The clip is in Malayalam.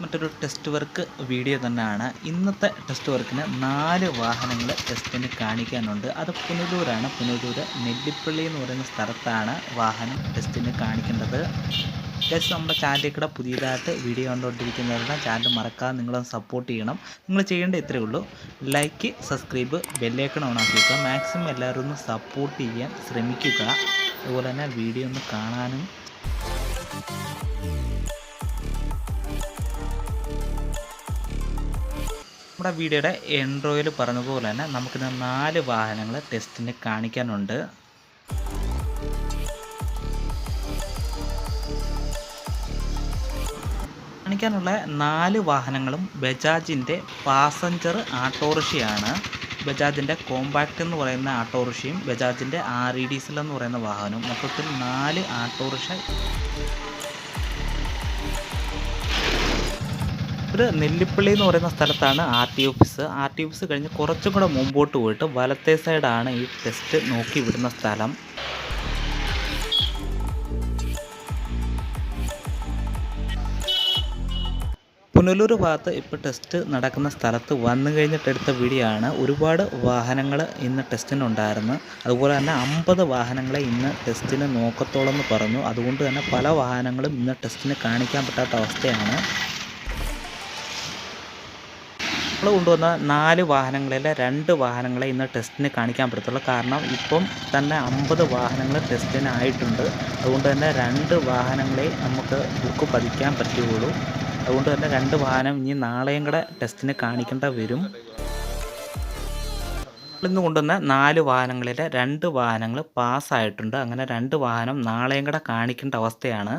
മറ്റൊരു ടെസ്റ്റ് വർക്ക് വീഡിയോ തന്നെയാണ്. ഇന്നത്തെ ടെസ്റ്റ് വർക്കിന് 4 വാഹനങ്ങൾ ടെസ്റ്റിന് കാണിക്കാനുണ്ട്. അത് പുനലൂരാണ്. പുനലൂർ നെല്ലിപ്പള്ളി എന്ന് പറയുന്ന സ്ഥലത്താണ് വാഹനം ടെസ്റ്റിന് കാണിക്കേണ്ടത്. ഗൈസ്, നമ്മുടെ ചാനലിൽ കൂടെ പുതിയതായിട്ട് വീഡിയോ കണ്ടുകൊണ്ടിരിക്കുന്നവരുടെ ചാനൽ മറക്കാതെ നിങ്ങളൊന്ന് സപ്പോർട്ട് ചെയ്യണം. നിങ്ങൾ ചെയ്യേണ്ട ഇത്രയേ ഉള്ളൂ: ലൈക്ക്, സബ്സ്ക്രൈബ്, ബെല്ലൈക്കൺ ഓൺ ആക്കിക്കുക. മാക്സിമം എല്ലാവരും ഒന്ന് സപ്പോർട്ട് ചെയ്യാൻ ശ്രമിക്കുക. അതുപോലെ തന്നെ വീഡിയോ ഒന്ന് കാണാനും. നമ്മുടെ വീഡിയോയുടെ എൻട്രോയിൽ പറഞ്ഞതുപോലെ തന്നെ നമുക്കിന്ന് 4 വാഹനങ്ങൾ ടെസ്റ്റിന് കാണിക്കാനുണ്ട്. കാണിക്കാനുള്ള 4 വാഹനങ്ങളും ബജാജിൻ്റെ പാസഞ്ചർ ആട്ടോറിക്ഷയാണ്. ബജാജിൻ്റെ കോമ്പാക്റ്റ് എന്ന് പറയുന്ന ആട്ടോറിക്ഷയും ബജാജിൻ്റെ RE ഡീസൽ എന്ന് പറയുന്ന വാഹനവും, മൊത്തത്തിൽ 4 ആട്ടോറിക്ഷ. ഒരു നെല്ലിപ്പള്ളി എന്ന് പറയുന്ന സ്ഥലത്താണ് RT ഓഫീസ്. RT ഓഫീസ് കഴിഞ്ഞ് കുറച്ചും കൂടെ മുമ്പോട്ട് പോയിട്ട് വലത്തേ സൈഡാണ് ഈ ടെസ്റ്റ് നോക്കി വിടുന്ന സ്ഥലം. പുനലൂർ ഭാഗത്ത് ഇപ്പോൾ ടെസ്റ്റ് നടക്കുന്ന സ്ഥലത്ത് വന്നു കഴിഞ്ഞിട്ട് എടുത്ത വീഡിയോ ആണ്. ഒരുപാട് വാഹനങ്ങൾ ഇന്ന് ടെസ്റ്റിനുണ്ടായിരുന്നു. അതുപോലെ തന്നെ 50 വാഹനങ്ങളെ ഇന്ന് ടെസ്റ്റിന് നോക്കത്തോളെന്ന് പറഞ്ഞു. അതുകൊണ്ട് തന്നെ പല വാഹനങ്ങളും ഇന്ന് ടെസ്റ്റിന് കാണിക്കാൻ പറ്റാത്ത അവസ്ഥയാണ്. നമ്മൾ കൊണ്ടുവന്ന 4 വാഹനങ്ങളിലെ 2 വാഹനങ്ങളെ ഇന്ന് ടെസ്റ്റിന് കാണിക്കാൻ പറ്റത്തുള്ളൂ. കാരണം ഇപ്പം തന്നെ 50 വാഹനങ്ങൾ ടെസ്റ്റിന് ആയിട്ടുണ്ട്. അതുകൊണ്ട് തന്നെ 2 വാഹനങ്ങളെ നമുക്ക് ബുക്ക് പതിക്കാൻ പറ്റുകയുള്ളൂ. അതുകൊണ്ട് തന്നെ 2 വാഹനം ഇനി നാളെയും കൂടെ ടെസ്റ്റിന് കാണിക്കേണ്ട വരും. ഇന്ന് കൊണ്ടുവന്ന 4 വാഹനങ്ങളിലെ 2 വാഹനങ്ങൾ പാസ്സായിട്ടുണ്ട്. അങ്ങനെ 2 വാഹനം നാളെയും കൂടെ കാണിക്കേണ്ട അവസ്ഥയാണ്.